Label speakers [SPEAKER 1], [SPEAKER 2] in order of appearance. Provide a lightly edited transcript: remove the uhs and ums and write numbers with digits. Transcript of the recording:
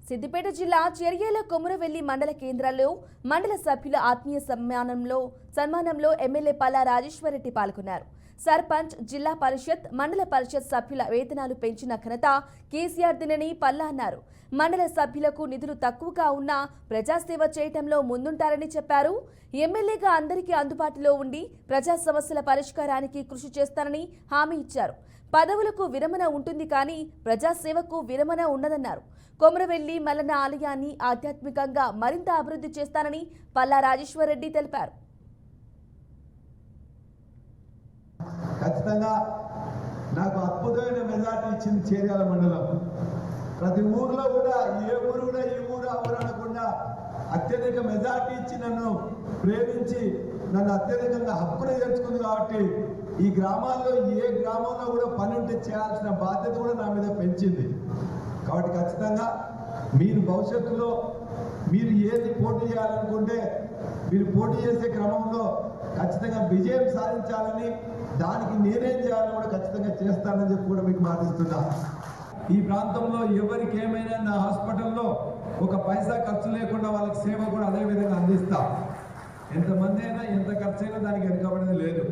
[SPEAKER 1] సిద్దిపేట జిల్లా చెర్యేల కొమురవెల్లి మండల కేంద్రంలో మండల సభ్యుల ఆత్మీయ సన్మానంలో ఎమ్మెల్యే పల్లా రాజేశ్వరరెడ్డి పాల్గొన్నారు. సర్పంచ్, జిల్లా పరిషత్, మండల పరిషత్ సభ్యుల వేతనాలు పెంచిన ఘనత కేసీఆర్ దినని పల్లా అన్నారు. మండల సభ్యులకు నిధులు తక్కువగా ఉన్నా ప్రజాసేవ చేయటంలో ముందుంటారని చెప్పారు. ఎమ్మెల్యేగా అందరికీ అందుబాటులో ఉండి ప్రజా సమస్యల పరిష్కారానికి కృషి చేస్తానని హామీ ఇచ్చారు. పదవులకు విరమణ ఉంటుంది కానీ ప్రజాసేవకు విరమణ ఉండదన్నారు. కొమురవెల్లి మల్లన్న ఆలయాన్ని ఆధ్యాత్మికంగా మరింత అభివృద్ధి చేస్తానని పల్లా రాజేశ్వరరెడ్డి తెలిపారు.
[SPEAKER 2] ఖచ్చితంగా నాకు అద్భుతమైన మెజార్టీ ఇచ్చింది చేర్యాల మండలం. ప్రతి ఊర్లో కూడా ఏ ఊరు కూడా ఈ ఊరు ఆ ఊరు అనకుండా అత్యధిక మెజార్టీ ఇచ్చి నన్ను ప్రేమించి నన్ను అత్యధికంగా హక్కున చేర్చుకుంది. కాబట్టి ఈ గ్రామాల్లో ఏ గ్రామంలో కూడా పని ఉంటే చేయాల్సిన బాధ్యత కూడా నా మీద పెంచింది. కాబట్టి ఖచ్చితంగా మీరు భవిష్యత్తులో మీరు ఏది పోటీ చేయాలనుకుంటే మీరు పోటీ చేసే క్రమంలో ఖచ్చితంగా విజయం సాధించాలని, దానికి నేనేం చేయాలని కూడా ఖచ్చితంగా చేస్తానని చెప్పి కూడా మీకు మాటిస్తున్నా. ఈ ప్రాంతంలో ఎవరికి ఏమైనా నా హాస్పిటల్లో ఒక పైసా ఖర్చు లేకుండా వాళ్ళకి సేవ కూడా అదే విధంగా అందిస్తా. ఎంతమంది అయినా ఎంత ఖర్చు అయినా దానికి వెనుకబడేది లేదు.